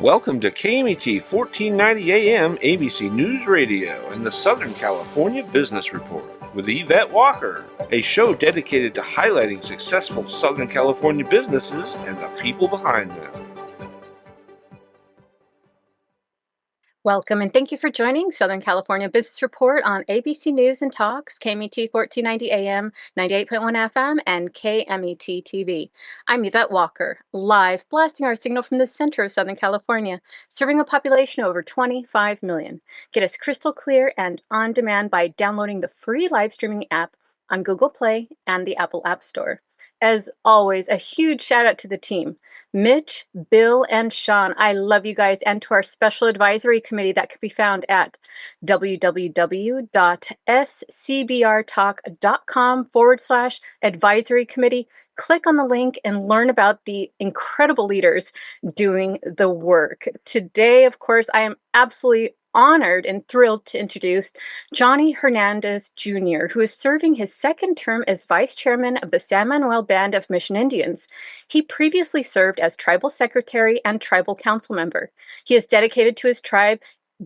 Welcome to KMET 1490 AM ABC News Radio and the Southern California Business Report with Yvette Walker, a show dedicated to highlighting successful Southern California businesses and the people behind them. Welcome and thank you for joining Southern California Business Report on ABC News and Talks, KMET 1490 AM, 98.1 FM, and KMET TV. I'm Yvette Walker, live blasting our signal from the center of Southern California, serving a population of over 25 million. Get us crystal clear and on demand by downloading the free live streaming app on Google Play and the Apple App Store. As always, a huge shout out to the team, Mitch, Bill, and Sean. I love you guys, and to our special advisory committee that can be found at www.scbrtalk.com/advisory committee. Click on the link and learn about the incredible leaders doing the work. Today, of course, I am absolutely honored and thrilled to introduce Johnny Hernandez Jr., who is serving his second term as vice chairman of the San Manuel Band of Mission Indians. He previously served as tribal secretary and tribal council member. He is dedicated to his tribe,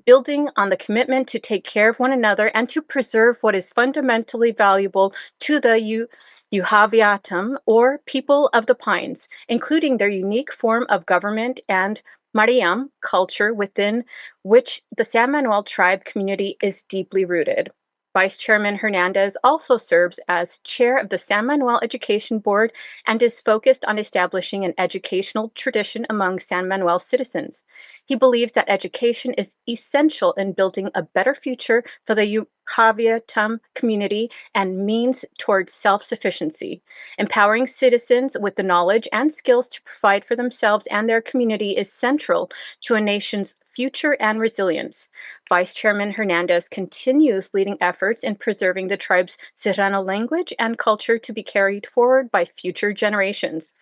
building on the commitment to take care of one another and to preserve what is fundamentally valuable to the Yuhaaviatam, or people of the pines, including their unique form of government and Maara'yam culture within which the San Manuel tribe community is deeply rooted. Vice Chairman Hernandez also serves as chair of the San Manuel Education Board and is focused on establishing an educational tradition among San Manuel citizens. He believes that education is essential in building a better future for the Yuhaaviatam community and means towards self-sufficiency. Empowering citizens with the knowledge and skills to provide for themselves and their community is central to a nation's future and resilience. Vice Chairman Hernandez continues leading efforts in preserving the tribe's Serrano language and culture to be carried forward by future generations.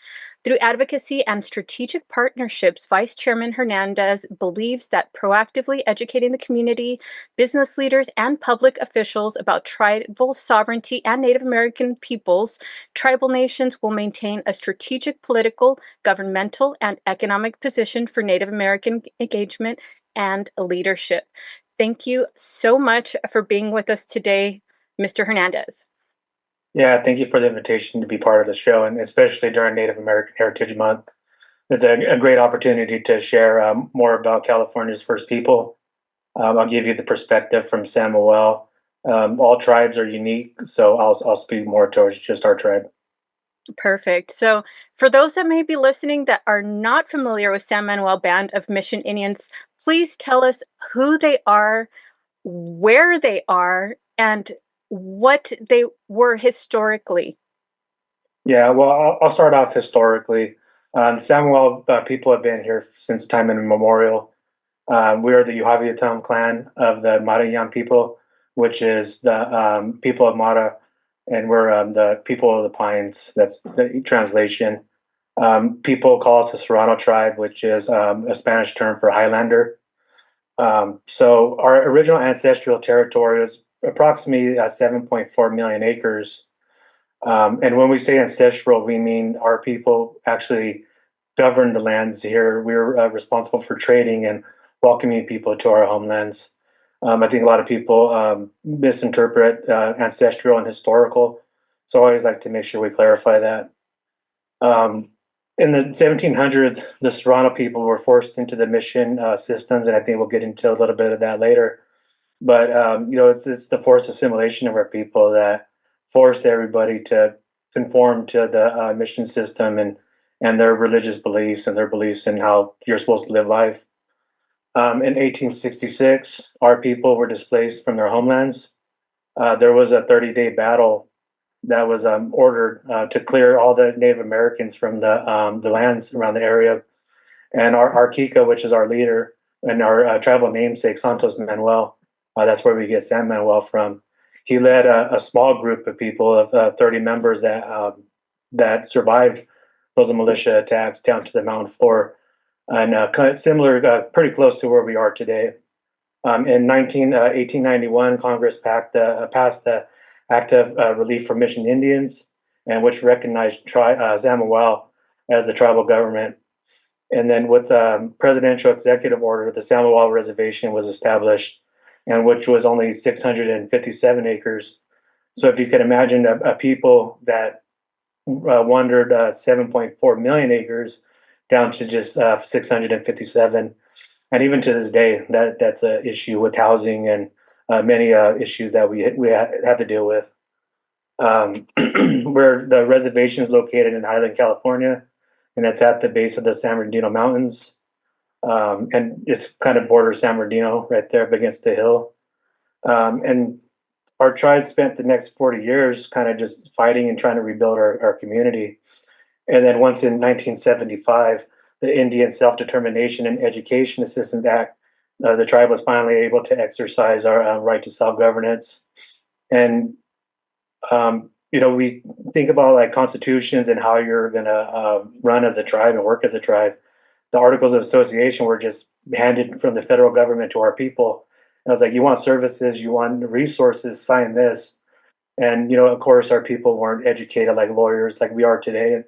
Through advocacy and strategic partnerships, Vice Chairman Hernandez believes that proactively educating the community, business leaders, and public officials about tribal sovereignty and Native American peoples, tribal nations will maintain a strategic political, governmental, and economic position for Native American engagement and leadership. Thank you so much for being with us today, Mr. Hernandez. Yeah, thank you for the invitation to be part of the show, and especially during Native American Heritage Month. It's a great opportunity to share more about California's First People. I'll give you the perspective from San Manuel. All tribes are unique, so I'll speak more towards just our tribe. Perfect. So, for those that may be listening that are not familiar with San Manuel Band of Mission Indians, please tell us who they are, where they are, and what they were historically. Yeah, well, I'll start off historically. Samuel people have been here since time immemorial. We are the Yuhaaviatam clan of the Maara'yam people, which is the people of Mara, and we're the people of the pines. That's the translation. People call us the Serrano tribe, which is a Spanish term for Highlander. So our original ancestral territory is approximately 7.4 million acres. And when we say ancestral, we mean our people actually governed the lands here. We were responsible for trading and welcoming people to our homelands. I think a lot of people misinterpret ancestral and historical, so I always like to make sure we clarify that. In the 1700s, the Serrano people were forced into the mission systems, and I think we'll get into a little bit of that later. But it's the forced assimilation of our people that forced everybody to conform to the mission system and their religious beliefs and their beliefs in how you're supposed to live life. In 1866, our people were displaced from their homelands. There was a 30-day battle that was ordered to clear all the Native Americans from the lands around the area. And our Kika, which is our leader, and our tribal namesake, Santos Manuel, that's where we get San Manuel from. He led a small group of people of 30 members that survived those militia attacks down to the mountain floor, and kind of similar, pretty close to where we are today. In 1891, Congress passed the Act of Relief for Mission Indians, and which recognized San Manuel as the tribal government. And then with presidential executive order, the San Manuel Reservation was established, and which was only 657 acres. So if you can imagine a people that wandered 7.4 million acres down to just 657, and even to this day, that's an issue with housing and many issues that we have to deal with. Where the reservation is located in Highland, California, and that's at the base of the San Bernardino Mountains. And it's kind of borders San Bernardino right there up against the hill. And our tribe spent the next 40 years kind of just fighting and trying to rebuild our community. And then once in 1975, the Indian Self-Determination and Education Assistance Act, the tribe was finally able to exercise our right to self-governance. And we think about like constitutions and how you're going to run as a tribe and work as a tribe. The Articles of Association were just handed from the federal government to our people. And I was like, you want services, you want resources, sign this. And, of course, our people weren't educated like lawyers like we are today.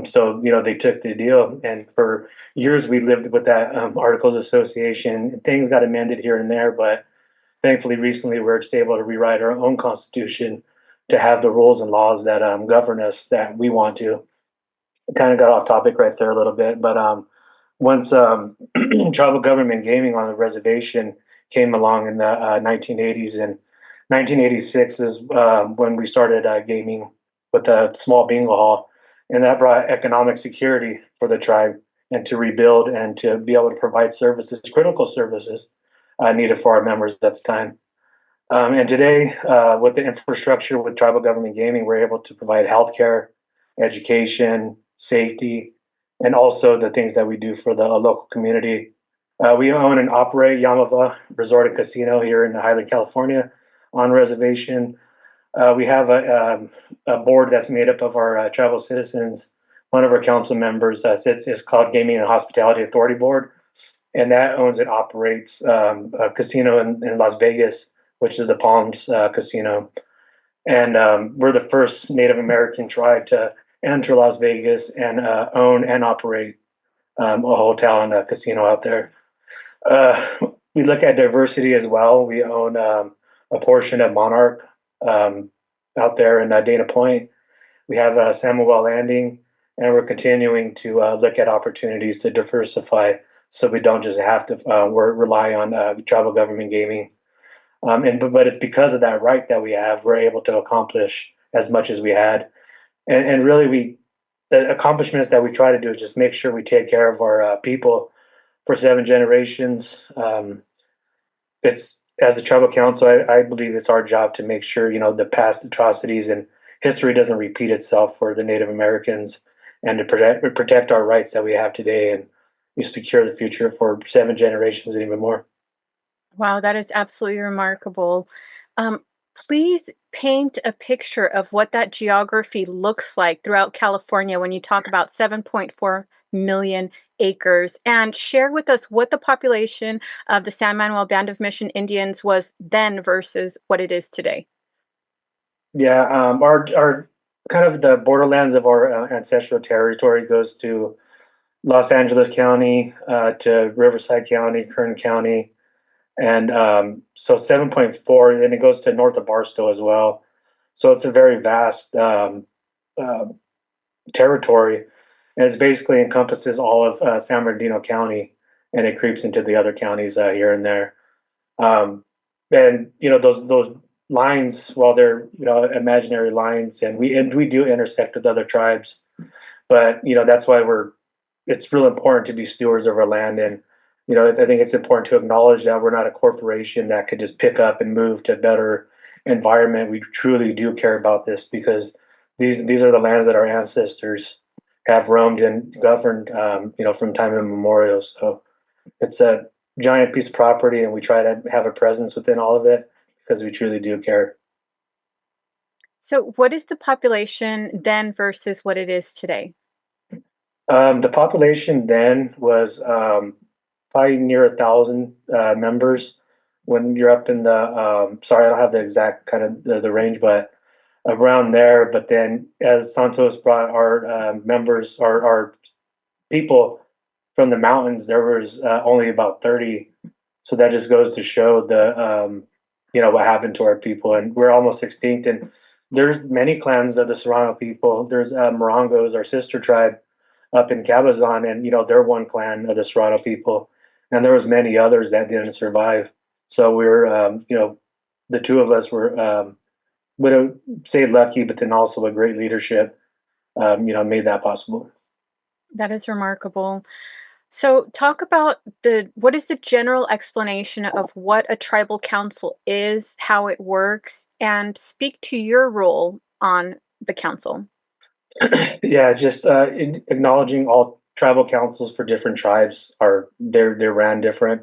So, they took the deal. And for years, we lived with that Articles of Association. Things got amended here and there. But thankfully, recently, we're just able to rewrite our own constitution to have the rules and laws that govern us that we want to. Kind of got off topic right there a little bit. But once tribal government gaming on the reservation came along in the 1980s, and 1986 is when we started gaming with a small bingo hall, and that brought economic security for the tribe and to rebuild and to be able to provide services, critical services needed for our members at the time. And today, with the infrastructure with tribal government gaming, we're able to provide healthcare, education, safety, and also the things that we do for the local community. We own and operate Yamava Resort and Casino here in Highland, California, on reservation. We have a board that's made up of our tribal citizens. One of our council members sits is called Gaming and Hospitality Authority Board, and that owns and operates a casino in Las Vegas, which is the Palms Casino. And we're the first Native American tribe to enter Las Vegas and own and operate a hotel and a casino out there. We look at diversity as well. We own a portion of Monarch out there in Dana Point. We have San Manuel Landing, and we're continuing to look at opportunities to diversify so we don't just have to rely on tribal government gaming. But it's because of that right that we have, we're able to accomplish as much as we had. And really, the accomplishments that we try to do is just make sure we take care of our people for 7 generations. It's as a tribal council, I believe it's our job to make sure the past atrocities and history doesn't repeat itself for the Native Americans, and to protect our rights that we have today, and secure the future for 7 generations and even more. Wow, that is absolutely remarkable. Um, Please paint a picture of what that geography looks like throughout California when you talk about 7.4 million acres, and share with us what the population of the San Manuel Band of Mission Indians was then versus what it is today. Yeah, our kind of the borderlands of our ancestral territory goes to Los Angeles County, to Riverside County, Kern County, and so 7.4, and it goes to north of Barstow as well. So it's a very vast uh, territory, and it basically encompasses all of San Bernardino County, and it creeps into the other counties here and there. Um, and those lines, while they're imaginary lines, and we do intersect with other tribes, but that's why it's real important to be stewards of our land. And I think it's important to acknowledge that we're not a corporation that could just pick up and move to a better environment. We truly do care about this because these are the lands that our ancestors have roamed and governed, from time immemorial. So it's a giant piece of property, and we try to have a presence within all of it because we truly do care. So, what is the population then versus what it is today? The population then was probably near 1,000 members. When you're up in the sorry, I don't have the exact kind of the range, but around there. But then, as Santos brought our members, our people from the mountains, there was only about 30. So that just goes to show what happened to our people, and we're almost extinct. And there's many clans of the Serrano people. There's Morongos, our sister tribe, up in Cabazon, and they're one clan of the Serrano people, and there was many others that didn't survive. So we were, the two of us were, would have say lucky, but then also a great leadership, made that possible. That is remarkable. So, talk about what is the general explanation of what a tribal council is, how it works, and speak to your role on the council. Yeah, just acknowledging all tribal councils for different tribes are they're ran different.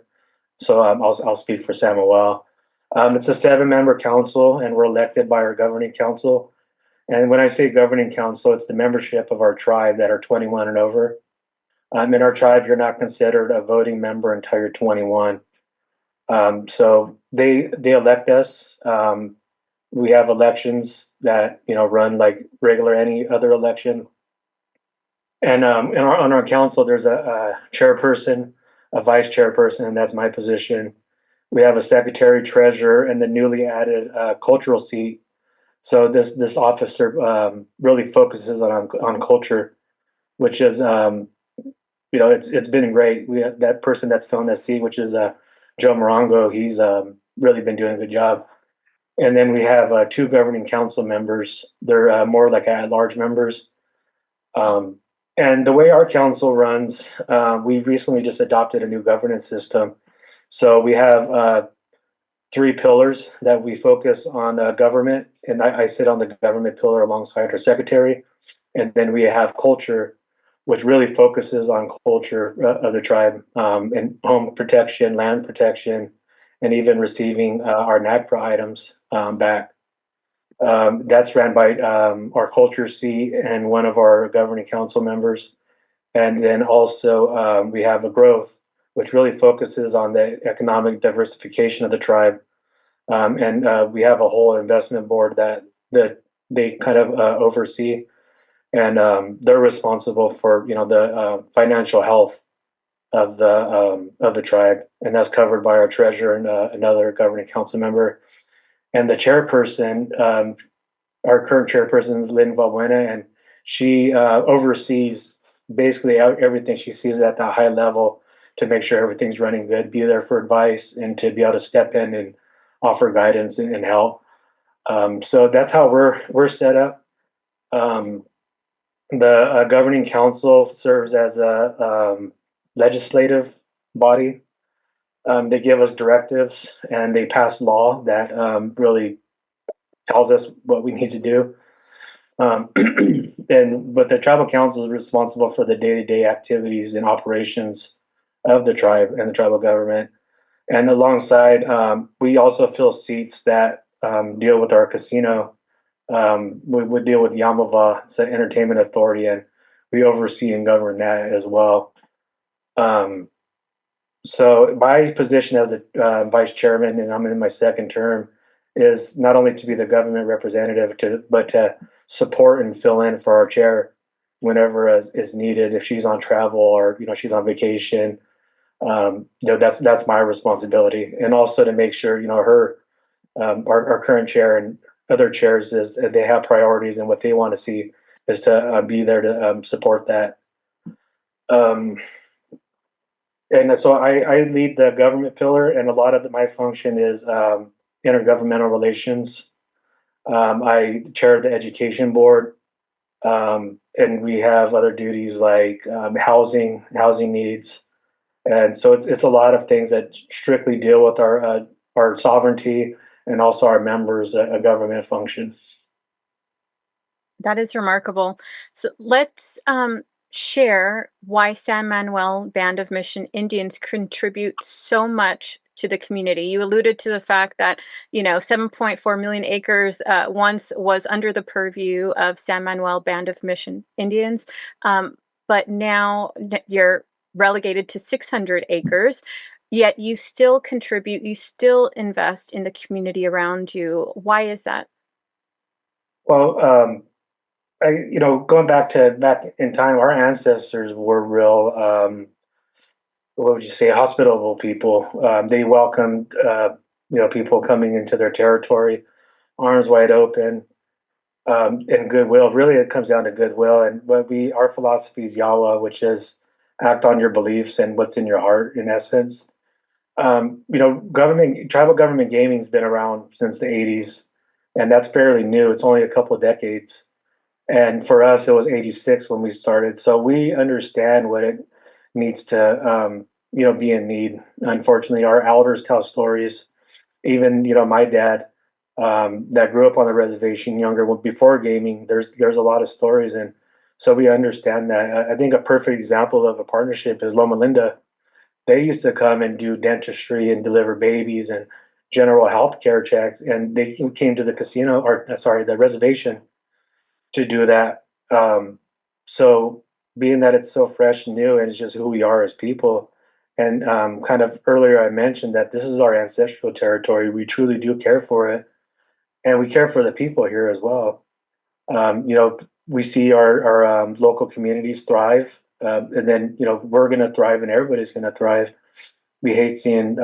So I'll speak for San Manuel. It's a 7-member council, and we're elected by our governing council. And when I say governing council, it's the membership of our tribe that are 21 and over. In our tribe, you're not considered a voting member until you're 21. So they elect us. We have elections that run like regular any other election. And on our council, there's a chairperson, a vice chairperson, and that's my position. We have a secretary, treasurer, and the newly added cultural seat. So this officer really focuses on culture, which is it's been great. We have that person that's filling that seat, which is Joe Morongo. He's really been doing a good job. And then we have 2 governing council members. They're more like at-large members. Um, and the way our council runs, we recently just adopted a new governance system. So we have 3 pillars that we focus on government, and I sit on the government pillar alongside our secretary. And then we have culture, which really focuses on culture of the tribe, and home protection, land protection, and even receiving our NAGPRA items back. That's ran by our culture seat and one of our governing council members. And then also we have a growth, which really focuses on the economic diversification of the tribe. And we have a whole investment board that they kind of oversee, and they're responsible for the financial health of the tribe, and that's covered by our treasurer and another governing council member. And the chairperson, our current chairperson is Lynn Valbuena, and she oversees basically everything. She sees at the high level to make sure everything's running good, be there for advice, and to be able to step in and offer guidance and help. So that's how we're set up. Um, the governing council serves as a legislative body. They give us directives and they pass law that really tells us what we need to do. But the tribal council is responsible for the day-to-day activities and operations of the tribe and the tribal government. And alongside, we also fill seats that deal with our casino. We would deal with Yamava, it's an entertainment authority, and we oversee and govern that as well. Um, so my position as a vice chairman, and I'm in my second term, is not only to be the government representative, but to support and fill in for our chair whenever is needed. If she's on travel or she's on vacation, that's my responsibility, and also to make sure her our current chair and other chairs is they have priorities, and what they want to see is to be there to support that. Um, and so I lead the government pillar, and a lot of my function is intergovernmental relations. I chair the education board, and we have other duties like housing needs, and so it's a lot of things that strictly deal with our sovereignty and also our members' government function. That is remarkable. So let's share why San Manuel Band of Mission Indians contribute so much to the community. You alluded to the fact that 7.4 million acres once was under the purview of San Manuel Band of Mission Indians, but now you're relegated to 600 acres. Yet you still contribute, you still invest in the community around you. Why is that? Well, going back in time, our ancestors were real. what would you say, hospitable people. They welcomed people coming into their territory, arms wide open, and goodwill. Really, it comes down to goodwill. And what our philosophy is Yahweh, which is act on your beliefs and what's in your heart, in essence. Tribal government gaming has been around since the '80s, and that's fairly new. It's only a couple of decades. And for us, it was '86 when we started. So we understand what it needs to, be in need. Unfortunately, our elders tell stories. Even, my dad, that grew up on the reservation younger, before gaming, there's a lot of stories. And so we understand that. I think a perfect example of a partnership is Loma Linda. They used to come and do dentistry and deliver babies and general health care checks. And they came to the casino, or sorry, the reservation to do that. So being that it's so fresh and new and it's just who we are as people, and kind of earlier I mentioned that this is our ancestral territory. We truly do care for it, and we care for the people here as well. We see our local communities thrive, and then we're going to thrive, and everybody's going to thrive. We hate seeing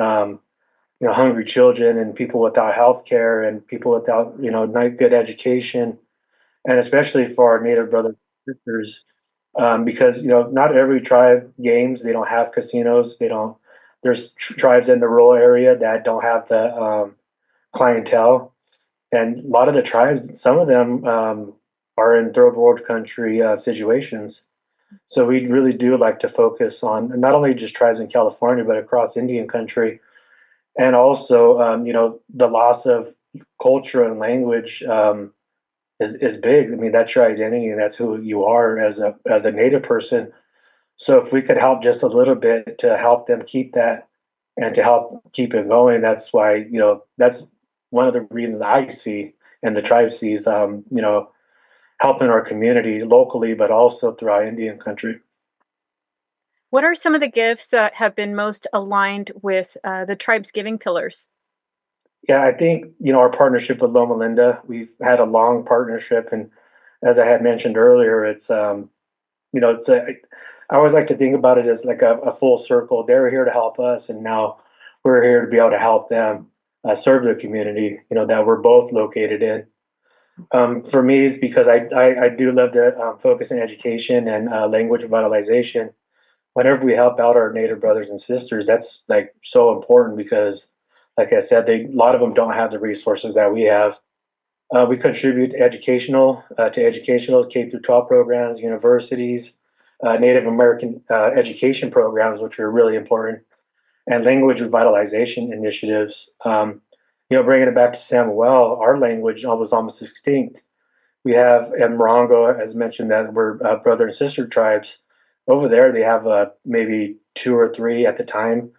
hungry children and people without health care and people without not good education, and especially for our native brothers and sisters, because not every tribe games. They don't have casinos. They don't. There's tribes in the rural area that don't have the clientele, and a lot of the tribes, some of them are in third world country situations. So we really do like to focus on not only just tribes in California, but across Indian country, and also the loss of culture and language. Is big. I mean, that's your identity, and that's who you are as a native person. So if we could help just a little bit to help them keep that and to help keep it going, that's why that's one of the reasons I see and the tribe sees helping our community locally, but also throughout Indian country. What are some of the gifts that have been most aligned with the tribe's giving pillars? Yeah, I think our partnership with Loma Linda, we've had a long partnership, and as I had mentioned earlier, it's it's I always like to think about it as like a full circle. They're here to help us, and now we're here to be able to help them serve the community, that we're both located in. For me, it's because I do love to focus on education and language revitalization. Whenever we help out our Native brothers and sisters, that's like so important because, like I said, a lot of them don't have the resources that we have. We contribute to educational K through 12 programs, universities, Native American education programs, which are really important, and language revitalization initiatives. Bringing it back to San Manuel, our language was almost extinct. We have in Morongo, as mentioned, that we're brother and sister tribes. Over there, they have maybe two or three at the time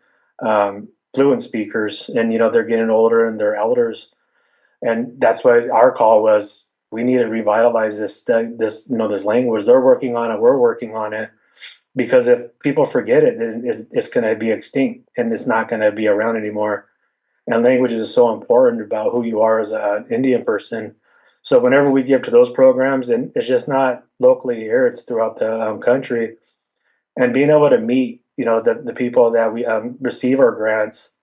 fluent speakers, and they're getting older and they're elders, and that's why our call was we need to revitalize this language. They're working on it. We're working on it because if people forget it, then it's going to be extinct and it's not going to be around anymore. And language is so important about who you are as an Indian person. So whenever we give to those programs, and it's just not locally here, it's throughout the country, and being able to meet the people that we receive our grants,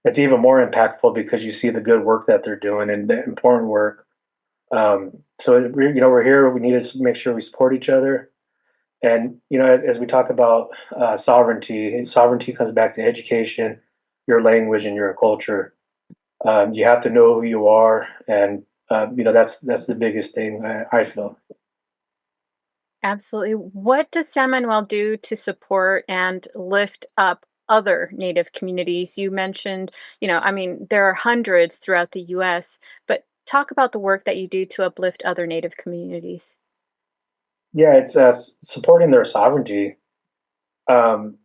it's even more impactful because you see the good work that they're doing and the important work. So we're here. We need to make sure we support each other. And as we talk about sovereignty comes back to education, your language, and your culture. You have to know who you are, and that's the biggest thing I feel. Absolutely. What does San Manuel do to support and lift up other Native communities? You mentioned, I mean, there are hundreds throughout the US, but talk about the work that you do to uplift other Native communities. Yeah, it's supporting their sovereignty. Um,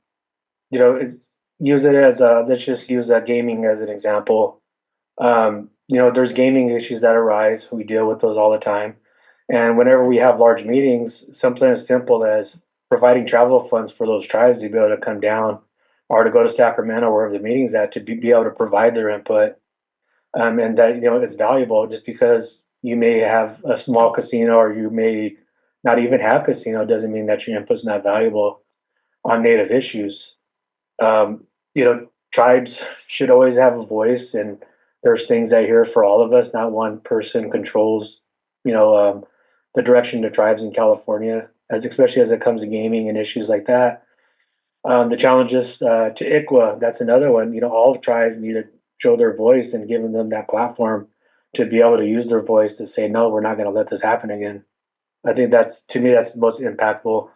it's use it as let's just use gaming as an example. There's gaming issues that arise. We deal with those all the time. And whenever we have large meetings, something as simple as providing travel funds for those tribes to be able to come down or to go to Sacramento, wherever the meeting's at, to be able to provide their input. And that, it's valuable just because you may have a small casino or you may not even have casino doesn't mean that your input's not valuable on Native issues. Tribes should always have a voice, and there's things I hear for all of us. Not one person controls, you know, the direction of tribes in California, as especially as it comes to gaming and issues like that. The challenges to ICWA, that's another one. All the tribes need to show their voice and giving them that platform to be able to use their voice to say, no, we're not going to let this happen again. I think to me, that's the most impactful.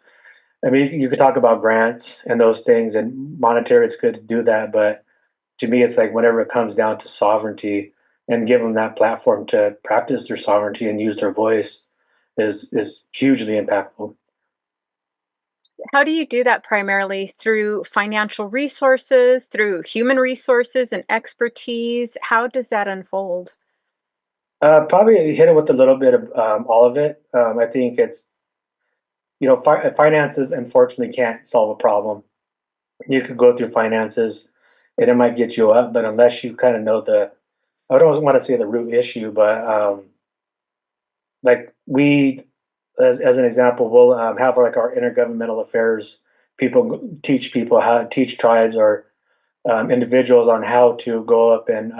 I mean, you could talk about grants and those things, and monetary, it's good to do that. But to me, it's like whenever it comes down to sovereignty and give them that platform to practice their sovereignty and use their voice is hugely impactful. How do you do that primarily? Through financial resources, through human resources and expertise? How does that unfold? Probably hit it with a little bit of all of it. I think it's, finances unfortunately can't solve a problem. You could go through finances and it might get you up, but unless you kind of know I don't want to say the root issue, but like as an example, we'll have like our intergovernmental affairs people teach people how to teach tribes or individuals on how to go up and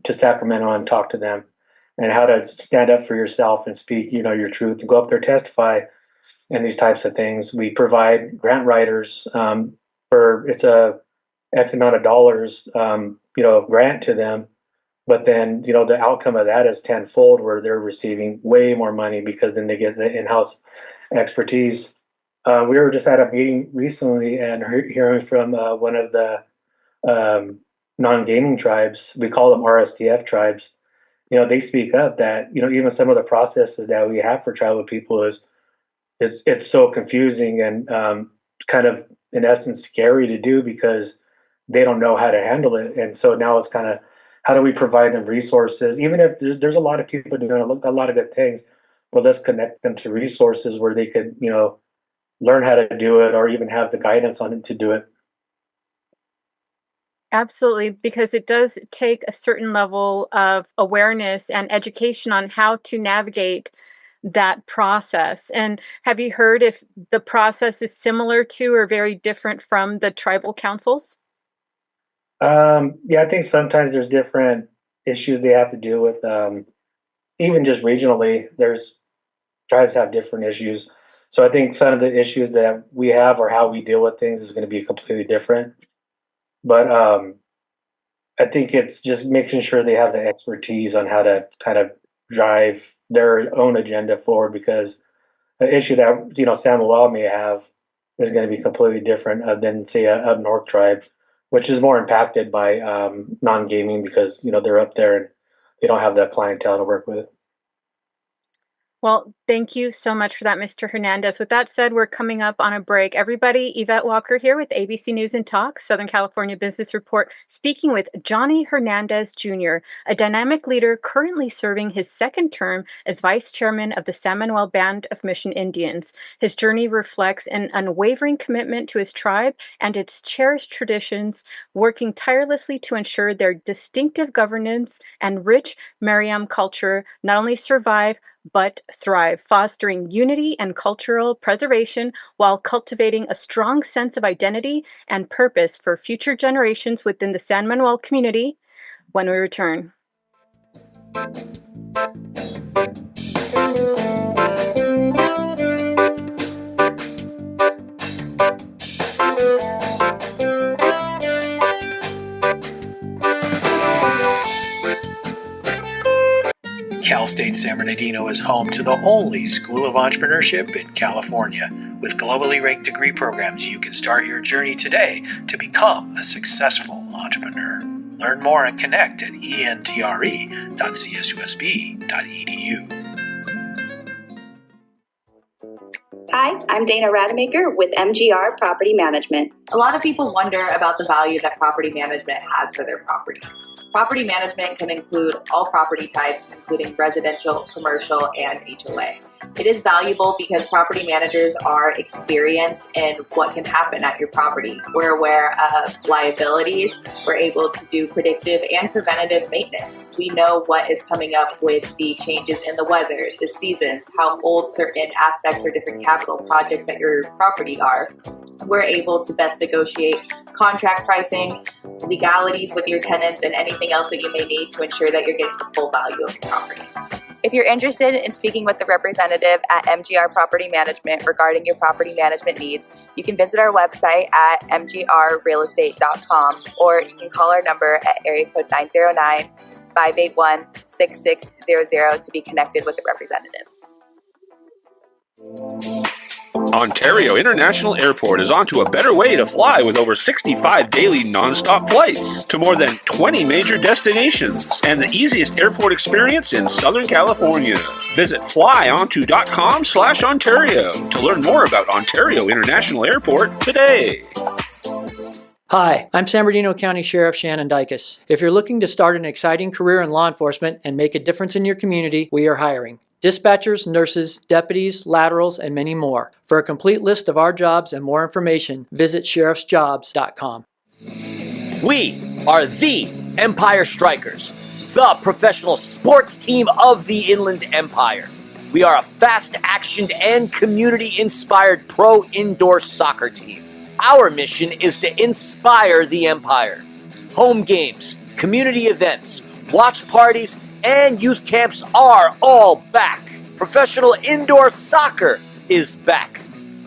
to Sacramento and talk to them and how to stand up for yourself and speak, your truth, to go up there, testify, and these types of things. We provide grant writers for it's a X amount of dollars, grant to them. But then, the outcome of that is tenfold, where they're receiving way more money because then they get the in-house expertise. We were just at a meeting recently and hearing from one of the non-gaming tribes. We call them RSTF tribes. They speak up that even some of the processes that we have for tribal people is it's so confusing and kind of in essence scary to do because they don't know how to handle it. And so now it's kind of how do we provide them resources, even if there's a lot of people doing a lot of good things, but let's connect them to resources where they could learn how to do it or even have the guidance on it to do it. Absolutely, because it does take a certain level of awareness and education on how to navigate that process. And have you heard if the process is similar to or very different from the tribal councils? Yeah, I think sometimes there's different issues they have to deal with. Even just regionally, there's tribes have different issues. So I think some of the issues that we have or how we deal with things is going to be completely different. But I think it's just making sure they have the expertise on how to kind of drive their own agenda forward, because the issue that San Manuel may have is going to be completely different than say a up north tribe, which is more impacted by non-gaming because they're up there and they don't have that clientele to work with. Well, thank you so much for that, Mr. Hernandez. With that said, we're coming up on a break. Everybody, Yvette Walker here with ABC News and Talk, Southern California Business Report, speaking with Johnny Hernandez Jr., a dynamic leader currently serving his second term as vice chairman of the San Manuel Band of Mission Indians. His journey reflects an unwavering commitment to his tribe and its cherished traditions, working tirelessly to ensure their distinctive governance and rich Maara'yam culture not only survive, but thrive, fostering unity and cultural preservation while cultivating a strong sense of identity and purpose for future generations within the San Manuel community. When we return. Cal State San Bernardino is home to the only school of entrepreneurship in California. With globally ranked degree programs, you can start your journey today to become a successful entrepreneur. Learn more and connect at entre.csusb.edu. Hi, I'm Dana Rademacher with MGR Property Management. A lot of people wonder about the value that property management has for their property. Property management can include all property types, including residential, commercial, and HOA. It is valuable because property managers are experienced in what can happen at your property. We're aware of liabilities. We're able to do predictive and preventative maintenance. We know what is coming up with the changes in the weather, the seasons, how old certain aspects or different capital projects at your property are. we're able to best negotiate contract pricing, legalities with your tenants, and anything else that you may need to ensure that you're getting the full value of the property. If you're interested in speaking with the representative at MGR Property Management regarding your property management needs, you can visit our website at mgrrealestate.com, or you can call our number at area code 909-581-6600 to be connected with the representative. Ontario International Airport is on to a better way to fly with over 65 daily non-stop flights to more than 20 major destinations and the easiest airport experience in Southern California. Visit flyonto.com/Ontario to learn more about Ontario International Airport today. Hi, I'm San Bernardino County Sheriff Shannon Dykes. If you're looking to start an exciting career in law enforcement and make a difference in your community, we are hiring dispatchers, nurses, deputies, laterals, and many more. For a complete list of our jobs and more information, visit sheriffsjobs.com. We are the Empire Strikers, the professional sports team of the Inland Empire. We are a fast-actioned and community-inspired pro indoor soccer team. Our mission is to inspire the Empire. Home games, community events, watch parties, and youth camps are all back. Professional indoor soccer is back.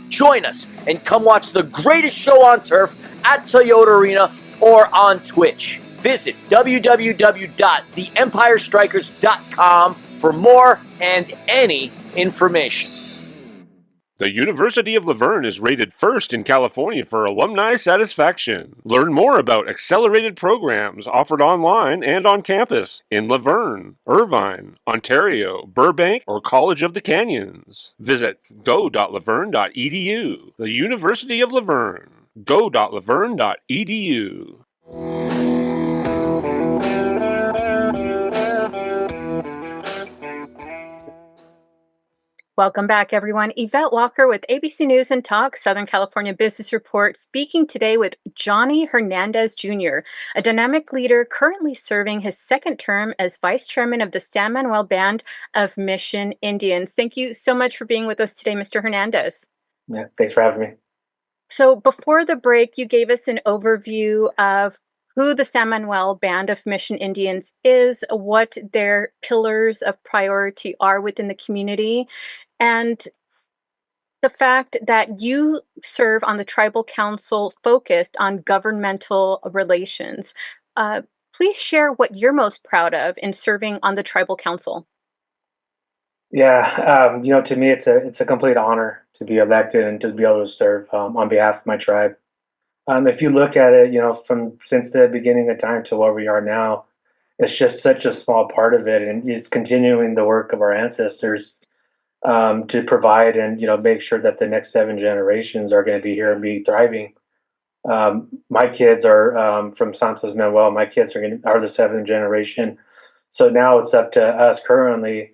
Join us and come watch the greatest show on turf at Toyota Arena or on Twitch. Visit www.theempirestrikers.com for more and any information. The University of La Verne is rated first in California for alumni satisfaction. Learn more about accelerated programs offered online and on campus in La Verne, Irvine, Ontario, Burbank, or College of the Canyons. Visit go.laverne.edu. The University of La Verne. go.laverne.edu. Welcome back, everyone. Yvette Walker with ABC News and Talk, Southern California Business Report, speaking today with Johnny Hernandez Jr., a dynamic leader currently serving his second term as Vice Chairman of the San Manuel Band of Mission Indians. Thank you so much for being with us today, Mr. Hernandez. Yeah, thanks for having me. So before the break, you gave us an overview of who the San Manuel Band of Mission Indians is, what their pillars of priority are within the community, and the fact that you serve on the tribal council focused on governmental relations. Please share what you're most proud of in serving on the tribal council. Yeah, to me, it's a complete honor to be elected and to be able to serve on behalf of my tribe. If you look at it, from since the beginning of time to where we are now, it's just such a small part of it, and it's continuing the work of our ancestors to provide and make sure that the next 7 generations are going to be here and be thriving. My kids are from San Manuel. My kids are the 7th generation, so now it's up to us currently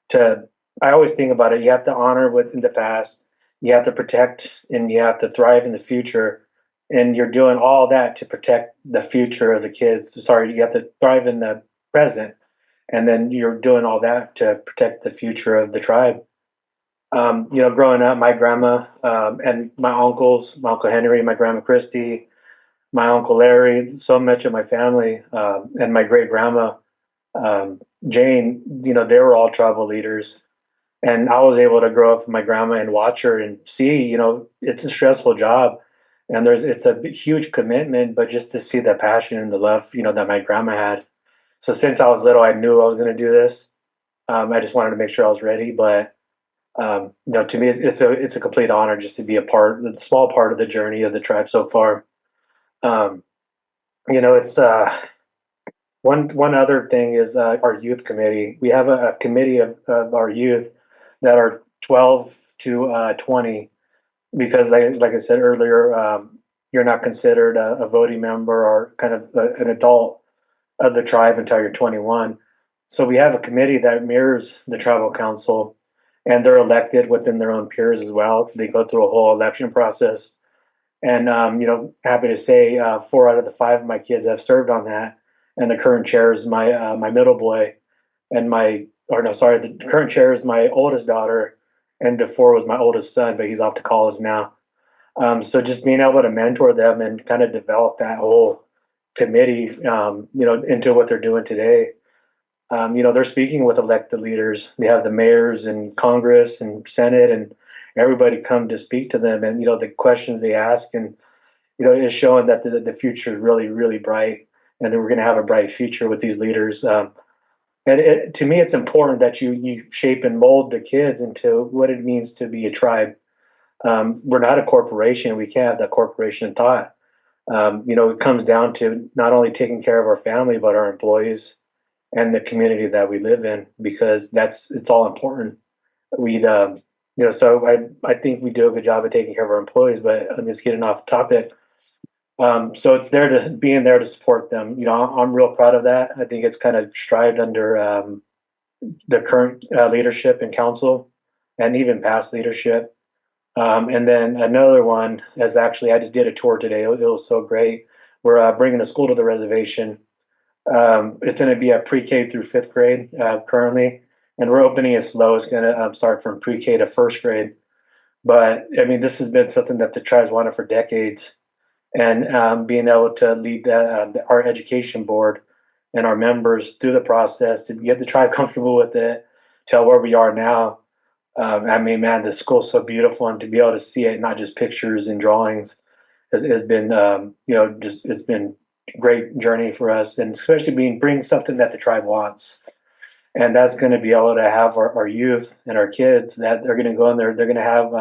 to. I always think about it. You have to honor what in the past, you have to protect, and you have to thrive in the future. And you're doing all that to protect the future of the kids. Sorry, you have to thrive in the present, and then you're doing all that to protect the future of the tribe. Growing up, my grandma and my uncles, my Uncle Henry, my Grandma Christy, my Uncle Larry, so much of my family, and my great grandma Jane, they were all tribal leaders. And I was able to grow up with my grandma and watch her and see, it's a stressful job. And it's a huge commitment, but just to see the passion and the love, that my grandma had. So since I was little, I knew I was going to do this. I just wanted to make sure I was ready. But to me, it's a complete honor just to be a small part of the journey of the tribe so far. It's one other thing is our youth committee. We have a committee of our youth that are 12 to 20. Because, like I said earlier, you're not considered a voting member or kind of an adult of the tribe until you're 21. So we have a committee that mirrors the tribal council, and they're elected within their own peers as well. So they go through a whole election process. And, happy to say 4 out of the 5 of my kids have served on that. And the current chair is my middle boy, and the current chair is my oldest daughter. And before was my oldest son, but he's off to college now. So just being able to mentor them and kind of develop that whole committee, into what they're doing today. They're speaking with elected leaders. They have the mayors and Congress and Senate and everybody come to speak to them. And, the questions they ask and, is showing that the future is really, really bright and that we're going to have a bright future with these leaders. To me, it's important that you shape and mold the kids into what it means to be a tribe. We're not a corporation. We can't have that corporation thought. It comes down to not only taking care of our family, but our employees and the community that we live in, because it's all important. So I think we do a good job of taking care of our employees, but I'm just getting off topic. So it's being there to support them. I'm real proud of that. I think it's kind of strived under the current leadership and council, and even past leadership. And then another one is actually, I just did a tour today. It was so great. We're bringing a school to the reservation. It's going to be a pre-K through fifth grade currently, and we're opening it slow. It's going to start from pre-K to first grade. But I mean, this has been something that the tribe's wanted for decades, and being able to lead our education board and our members through the process to get the tribe comfortable with it, to where we are now. I mean, man, the school's so beautiful, and to be able to see it, not just pictures and drawings, has been, it's been a great journey for us, and especially bring something that the tribe wants. And that's going to be able to have our youth and our kids that they're going to go in there, they're going to have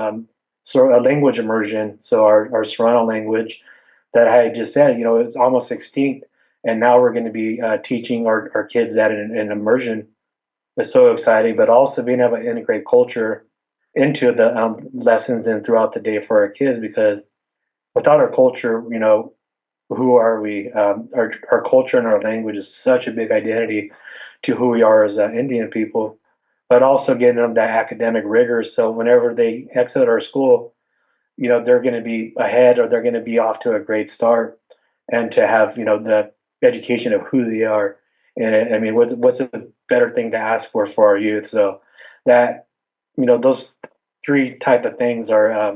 sort of a language immersion. So our Serrano language that I just said, it's almost extinct. And now we're going to be teaching our kids that in immersion. Is so exciting, but also being able to integrate culture into the lessons and throughout the day for our kids, because without our culture, who are we? Our culture and our language is such a big identity to who we are as Indian people, but also getting them that academic rigor. So whenever they exit our school, they're going to be ahead, or they're going to be off to a great start, and to have, the education of who they are. And I mean, what's a better thing to ask for our youth? So that, those three type of things are,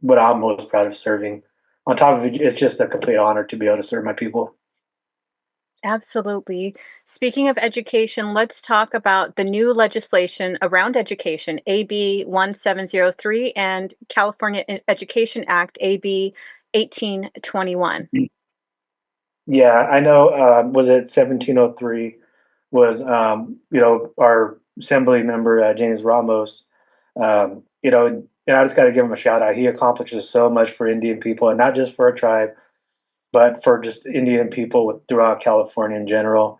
what I'm most proud of serving. On top of it, it's just a complete honor to be able to serve my people. Absolutely. Speaking of education, let's talk about the new legislation around education, AB 1703 and California Education Act, AB 1821. Yeah, I know. Was it 1703? Was our assembly member James Ramos. And I just got to give him a shout out. He accomplishes so much for Indian people, and not just for our tribe, but for just Indian people throughout California in general.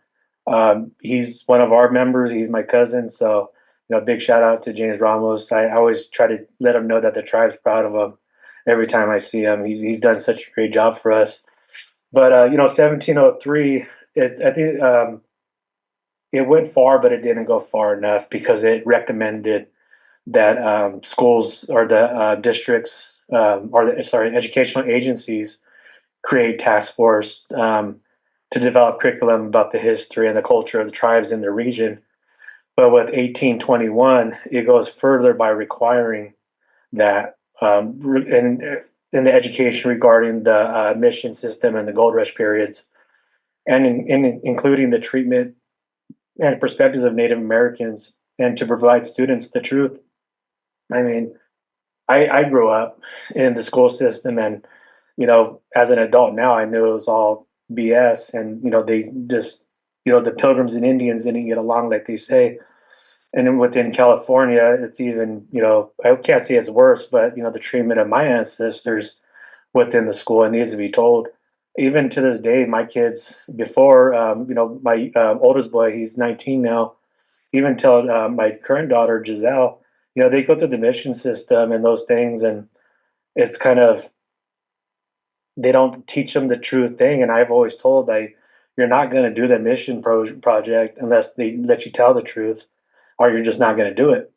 He's one of our members. He's my cousin, so big shout out to James Ramos. I always try to let him know that the tribe's proud of him every time I see him. He's done such a great job for us. But 1703, I think it went far, but it didn't go far enough, because it recommended that schools or the districts, educational agencies create task force to develop curriculum about the history and the culture of the tribes in the region. But with 1821, it goes further by requiring that in the education regarding the mission system and the gold rush periods, and including the treatment and perspectives of Native Americans, and to provide students the truth. I mean, I grew up in the school system, and as an adult now, I knew it was all BS, and they just the Pilgrims and Indians didn't get along, like they say. And then within California, it's even I can't say it's worse, but the treatment of my ancestors within the school, it needs to be told. Even to this day, my kids, before my oldest boy, he's 19 now, even till my current daughter Giselle, they go through the mission system and those things, and it's kind of, they don't teach them the true thing. And I've always told, you're not going to do the mission project unless they let you tell the truth, or you're just not going to do it.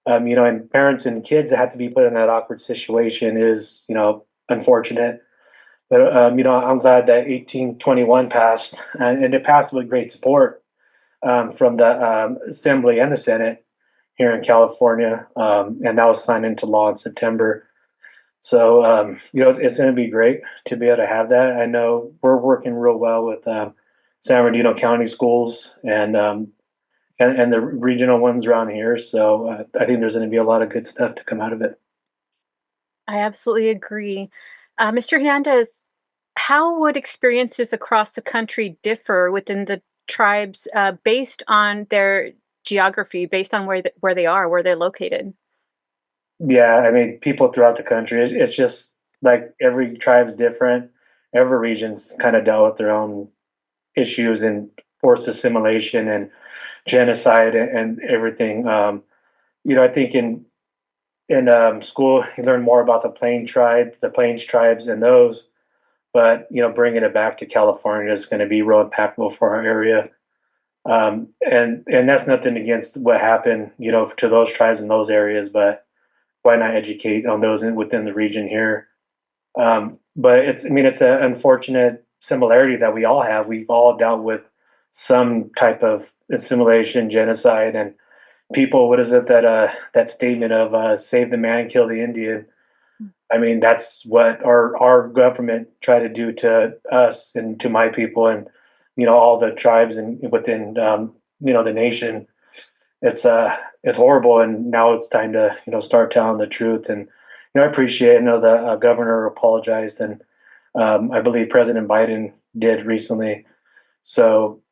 And parents and kids that have to be put in that awkward situation is, unfortunate. But, I'm glad that 1821 passed, and it passed with great support from the Assembly and the Senate here in California, and that was signed into law in September. So, it's going to be great to be able to have that. I know we're working real well with San Bernardino County schools and the regional ones around here. So I think there's going to be a lot of good stuff to come out of it. I absolutely agree. Mr. Hernandez, how would experiences across the country differ within the tribes based on their geography, based on where they are, where they're located? Yeah, I mean, people throughout the country, it's just like every tribe's different. Every region's kind of dealt with their own issues and forced assimilation and genocide and everything. I think in school you learn more about the Plains tribes, and those. But bringing it back to California is going to be real impactful for our area. And that's nothing against what happened, to those tribes in those areas, but why not educate on those within the region here? But it's an unfortunate similarity that we all have. We've all dealt with some type of assimilation, genocide, and people. What is it that statement of "save the man, kill the Indian"? I mean, that's what our government tried to do to us and to my people, and all the tribes and within the nation. It's horrible, and now it's time to start telling the truth. And I appreciate. I know the governor apologized, and I believe President Biden did recently. So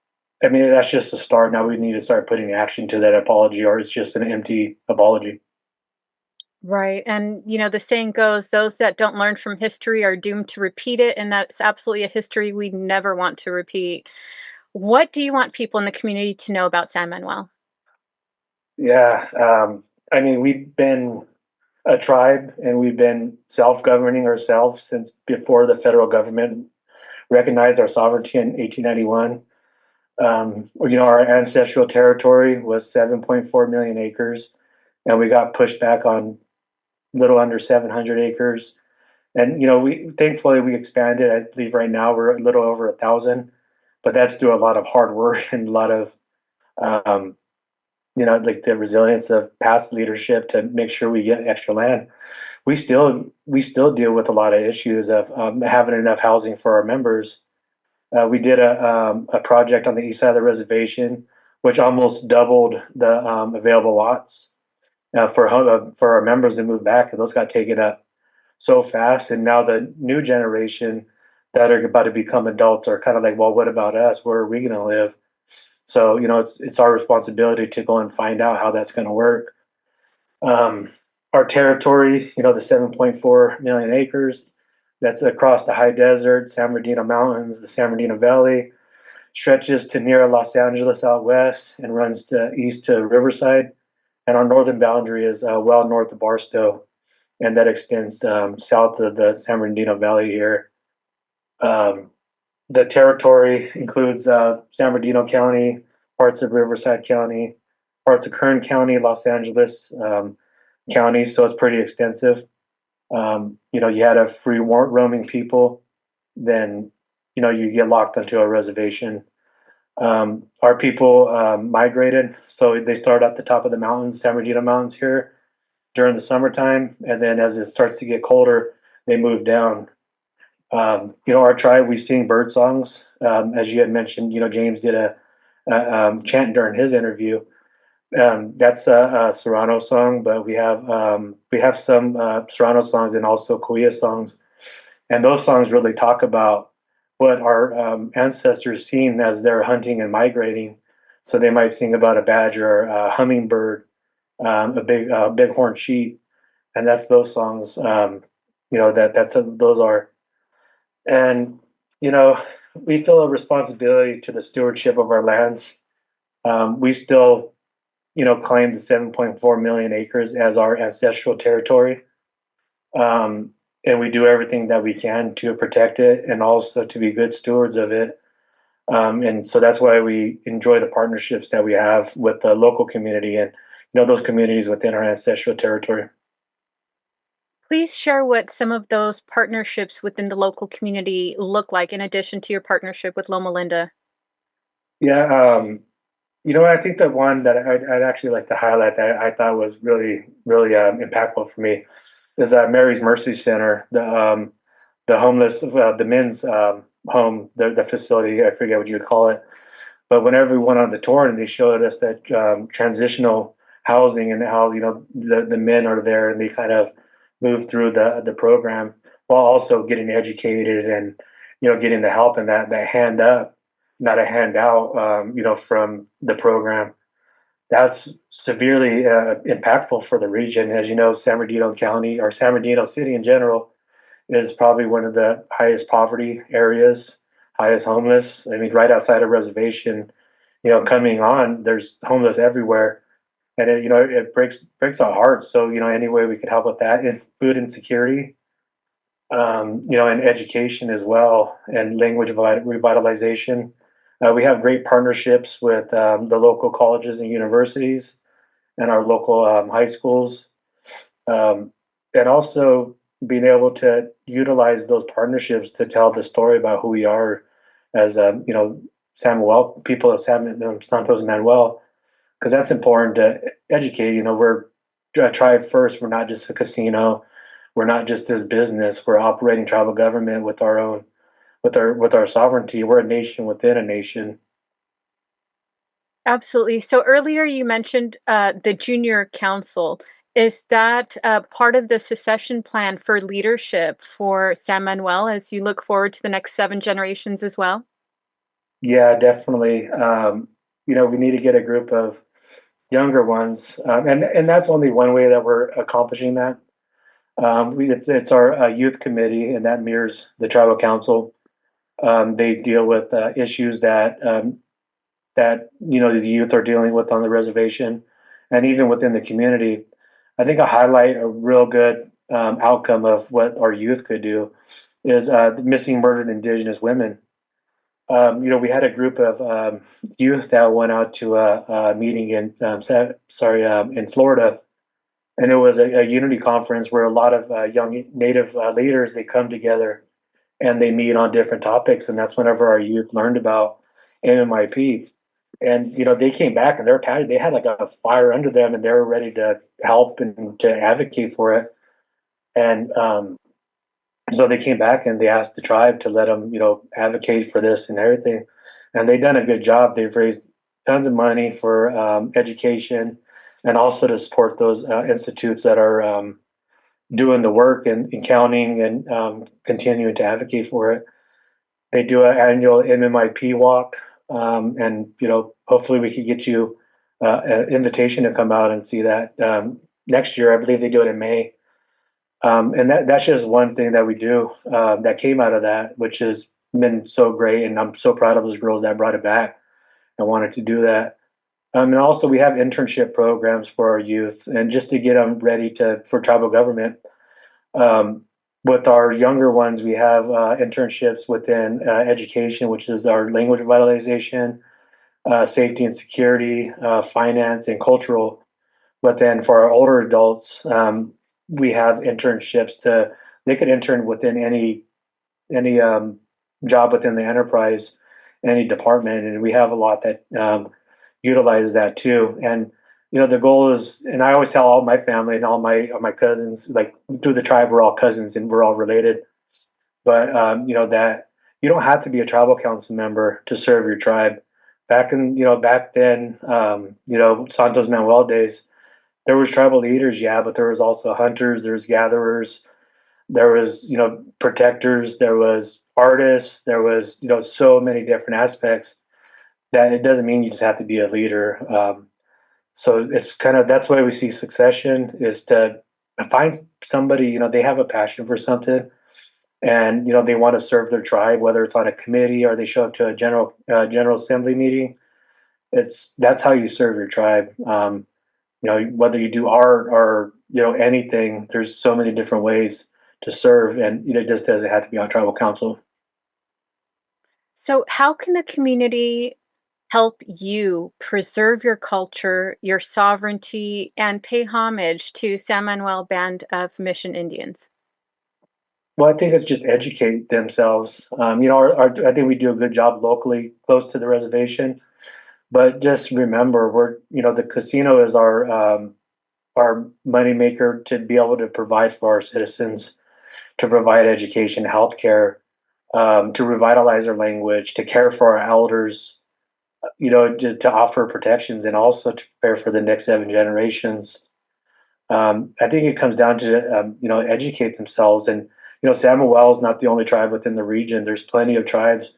I mean, that's just a start. Now we need to start putting action to that apology, or it's just an empty apology. Right. And, the saying goes, those that don't learn from history are doomed to repeat it. And that's absolutely a history we never want to repeat. What do you want people in the community to know about San Manuel? Yeah, I mean, we've been a tribe, and we've been self-governing ourselves since before the federal government recognized our sovereignty in 1891. Our ancestral territory was 7.4 million acres, and we got pushed back on little under 700 acres. And we thankfully we expanded. I believe right now we're a little over 1,000, but that's through a lot of hard work and a lot of um, like the resilience of past leadership to make sure we get extra land. We still deal with a lot of issues of having enough housing for our members. We did a project on the east side of the reservation, which almost doubled the available lots for our members to move back, and those got taken up so fast. And now the new generation that are about to become adults are kind of like, well, what about us? Where are we going to live? So it's our responsibility to go and find out how that's going to work. Um, our territory, the 7.4 million acres, that's across the high desert, San Bernardino Mountains, the San Bernardino Valley, stretches to near Los Angeles out west and runs east to Riverside. And our northern boundary is well north of Barstow, and that extends south of the San Bernardino Valley here. Um, the territory includes San Bernardino County, parts of Riverside County, parts of Kern County, Los Angeles County, so it's pretty extensive. You had a free roaming people, then you get locked onto a reservation. Our people migrated, so they start at the top of the mountains, San Bernardino Mountains here during the summertime, and then as it starts to get colder, they move down. Our tribe, we sing bird songs, as you had mentioned. James did a chant during his interview. That's a Serrano song, but we have some Serrano songs and also Kuya songs, and those songs really talk about what our ancestors seen as they're hunting and migrating. So they might sing about a badger, a hummingbird, a bighorn sheep, and that's those songs. Those are, and we feel a responsibility to the stewardship of our lands. We still claim the 7.4 million acres as our ancestral territory. And we do everything that we can to protect it and also to be good stewards of it. And so that's why we enjoy the partnerships that we have with the local community and those communities within our ancestral territory. Please share what some of those partnerships within the local community look like, in addition to your partnership with Loma Linda. Yeah, I think the one that I'd actually like to highlight that I thought was really, really impactful for me is Mary's Mercy Center, the homeless, the men's home, the facility. I forget what you would call it. But whenever we went on the tour, and they showed us that transitional housing and how the men are there and they kind of move through the program while also getting educated and getting the help and that hand up, not a handout, from the program. That's severely impactful for the region. As you know, San Bernardino County or San Bernardino City in general is probably one of the highest poverty areas, highest homeless. I mean, right outside a reservation, coming on, there's homeless everywhere, and it breaks our hearts. So any way we could help with that, and food insecurity, and education as well, and language revitalization. We have great partnerships with the local colleges and universities and our local high schools, and also being able to utilize those partnerships to tell the story about who we are as people of Santos Manuel, because that's important to educate. We're a tribe first. We're not just a casino. We're not just this business. We're operating tribal government with our own, with our sovereignty. We're a nation within a nation. Absolutely. So earlier you mentioned the junior council. Is that part of the succession plan for leadership for San Manuel as you look forward to the next 7 generations as well? Yeah, definitely. We need to get a group of younger ones, and that's only one way that we're accomplishing that. It's our youth committee, and that mirrors the tribal council. They deal with issues that the youth are dealing with on the reservation, and even within the community. I think a real good outcome of what our youth could do is the missing, murdered Indigenous women. We had a group of youth that went out to a meeting in Florida, and it was a unity conference where a lot of young Native leaders, they come together and they meet on different topics, and that's whenever our youth learned about MMIP. And they came back and they're passionate. They had like a fire under them, and they were ready to help and to advocate for it. And so they came back and they asked the tribe to let them, advocate for this and everything. And they've done a good job. They've raised tons of money for education, and also to support those institutes that are doing the work and counting and continuing to advocate for it. They do an annual MMIP walk, and hopefully we could get you an invitation to come out and see that next year. I believe they do it in May. And that's just one thing that we do that came out of that, which has been so great. And I'm so proud of those girls that brought it back and wanted to do that. And also we have internship programs for our youth, and just to get them ready for tribal government. With our younger ones, we have internships within education, which is our language revitalization, safety and security, finance, and cultural. But then for our older adults, we have internships they could intern within any job within the enterprise, any department, and we have a lot that utilize that too. And the goal is, and I always tell all my family and all my cousins, like through the tribe, we're all cousins and we're all related. But that you don't have to be a tribal council member to serve your tribe. Back then, Santos Manuel days, there was tribal leaders, yeah, but there was also hunters, there's gatherers, there was protectors, there was artists, there was so many different aspects that it doesn't mean you just have to be a leader. So it's that's why we see succession is to find somebody, they have a passion for something, and they want to serve their tribe, whether it's on a committee or they show up to a general assembly meeting. That's how you serve your tribe. Whether you do art or anything, there's so many different ways to serve, and it just doesn't have to be on tribal council. So how can the community help you preserve your culture, your sovereignty, and pay homage to San Manuel Band of Mission Indians? Well, I think it's just educate themselves. I think we do a good job locally, close to the reservation. But just remember, the casino is our our moneymaker to be able to provide for our citizens, to provide education, healthcare, to revitalize our language, to care for our elders, to offer protections and also to prepare for the next 7 generations. I think it comes down to, educate themselves. And, San Manuel is not the only tribe within the region. There's plenty of tribes.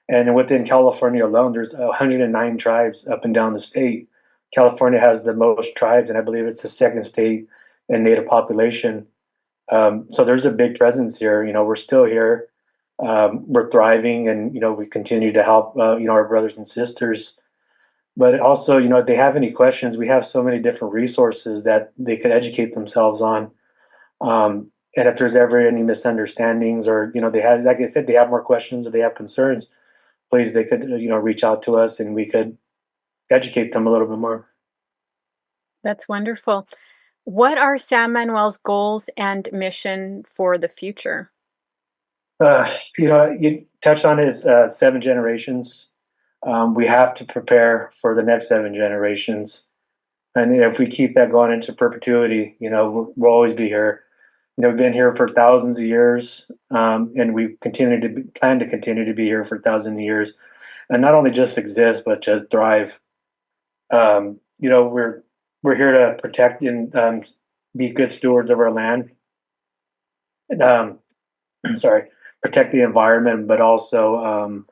And within California alone, there's 109 tribes up and down the state. California has the most tribes, and I believe it's the second state in native population. So there's a big presence here. We're still here. We're thriving, and we continue to help our brothers and sisters. But also, if they have any questions, we have so many different resources that they could educate themselves on. And if there's ever any misunderstandings, or they have, like I said, they have more questions or they have concerns, please, they could reach out to us and we could educate them a little bit more. That's wonderful. What are San Manuel's goals and mission for the future? You touched on his 7 generations. We have to prepare for the next 7 generations, and if we keep that going into perpetuity, we'll always be here. We've been here for thousands of years, and we plan to continue to be here for thousands of years, and not only just exist but just thrive. We're here to protect and be good stewards of our land. And, sorry, protect the environment, but also,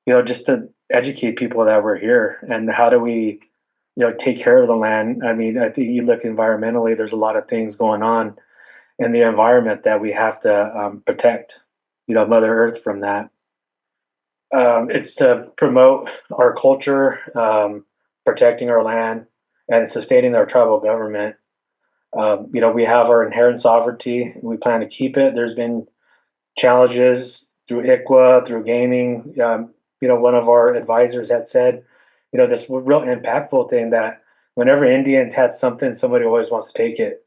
just to educate people that we're here and how do we, take care of the land. I mean, I think you look environmentally, there's a lot of things going on in the environment that we have to protect, Mother Earth from that. It's to promote our culture, protecting our land, and sustaining our tribal government. We have our inherent sovereignty. We plan to keep it. There's been challenges through ICWA, through gaming. One of our advisors had said, this real impactful thing that whenever Indians had something, somebody always wants to take it.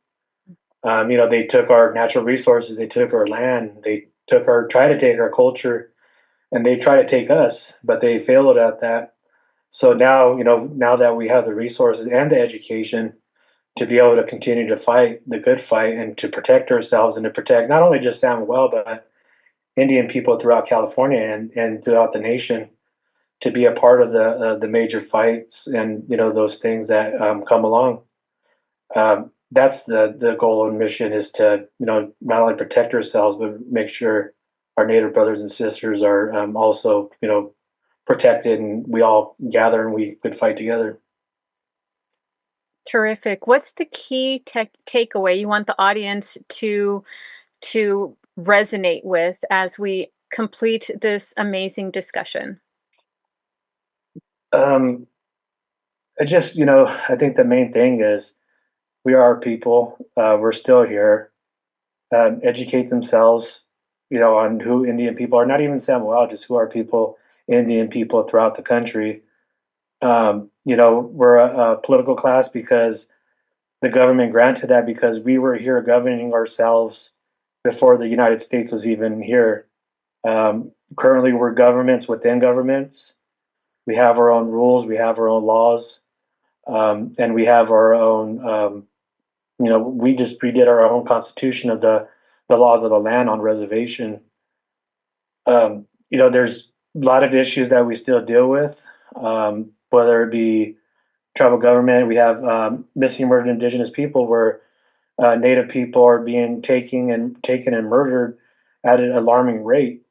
They took our natural resources, they took our land, they try to take our culture, and they try to take us, but they failed at that. So now, now that we have the resources and the education to be able to continue to fight the good fight and to protect ourselves and to protect not only just San Manuel, but Indian people throughout California and throughout the nation, to be a part of the major fights and those things that come along. That's the goal and mission, is to not only protect ourselves but make sure our Native brothers and sisters are also protected, and we all gather and we could fight together. Terrific. What's the key takeaway you want the audience to resonate with as we complete this amazing discussion? I think the main thing is we are people. We're still here. Educate themselves, on who Indian people are. Not even Samoa, just who are people, Indian people throughout the country. We're a political class because the government granted that, because we were here governing ourselves before the United States was even here. Currently, we're governments within governments. We have our own rules, we have our own laws, and we have our own. We just redid our own constitution of the laws of the land on reservation. There's a lot of issues that we still deal with, whether it be tribal government. We have missing murdered Indigenous people, where Native people are being taken and murdered at an alarming rate.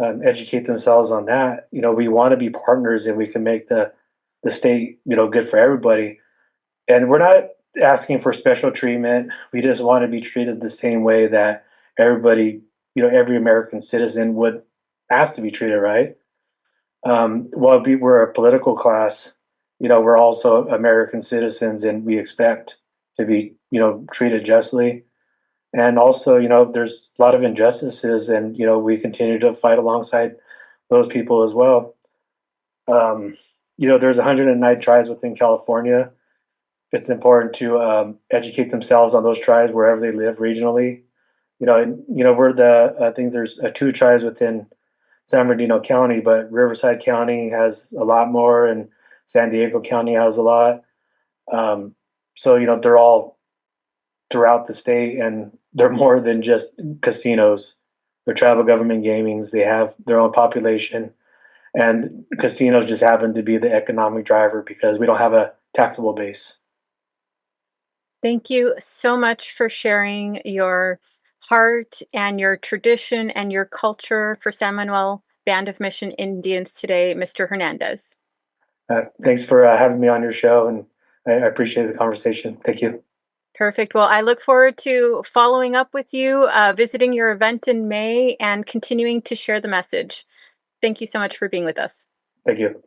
Educate themselves on that. We want to be partners, and we can make the state good for everybody. And we're not asking for special treatment. We just want to be treated the same way that everybody, every American citizen would ask to be treated, right? While we're a political class, we're also American citizens, and we expect to be, treated justly. And also, there's a lot of injustices, and we continue to fight alongside those people as well. There's 109 tribes within California. It's important to educate themselves on those tribes wherever they live regionally. I think there's 2 tribes within San Bernardino County, but Riverside County has a lot more, and San Diego County has a lot. So they're all throughout the state, and they're more than just casinos. They're tribal government gamings. They have their own population, and casinos just happen to be the economic driver because we don't have a taxable base. Thank you so much for sharing your heart and your tradition and your culture for San Manuel Band of Mission Indians today, Mr. Hernandez. Thanks for having me on your show, and I appreciate the conversation. Thank you. Perfect. Well, I look forward to following up with you, visiting your event in May, and continuing to share the message. Thank you so much for being with us. Thank you.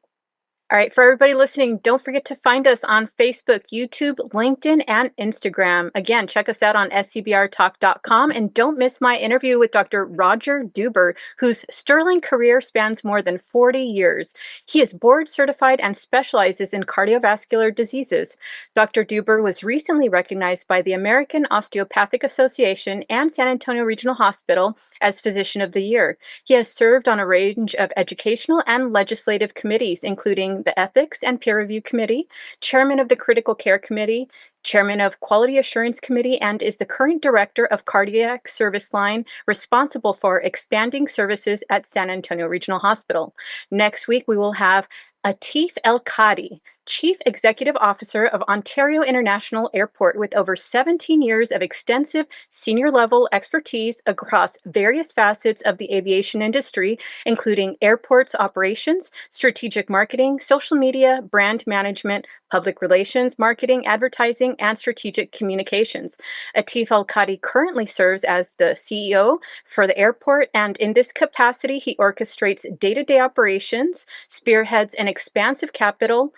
All right, for everybody listening, don't forget to find us on Facebook, YouTube, LinkedIn, and Instagram. Again, check us out on scbrtalk.com, and don't miss my interview with Dr. Roger Duber, whose sterling career spans more than 40 years. He is board certified and specializes in cardiovascular diseases. Dr. Duber was recently recognized by the American Osteopathic Association and San Antonio Regional Hospital as Physician of the Year. He has served on a range of educational and legislative committees, including the Ethics and Peer Review Committee, Chairman of the Critical Care Committee, Chairman of Quality Assurance Committee, and is the current Director of Cardiac Service Line, responsible for expanding services at San Antonio Regional Hospital. Next week, we will have Atif El-Kadi, Chief Executive Officer of Ontario International Airport, with over 17 years of extensive senior-level expertise across various facets of the aviation industry, including airports operations, strategic marketing, social media, brand management, public relations, marketing, advertising, and strategic communications. Atif El-Kadi currently serves as the CEO for the airport, and in this capacity, he orchestrates day-to-day operations, spearheads an expansive capital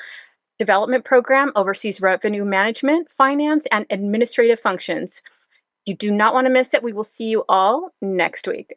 development program, oversees revenue management, finance, and administrative functions. You do not want to miss it. We will see you all next week.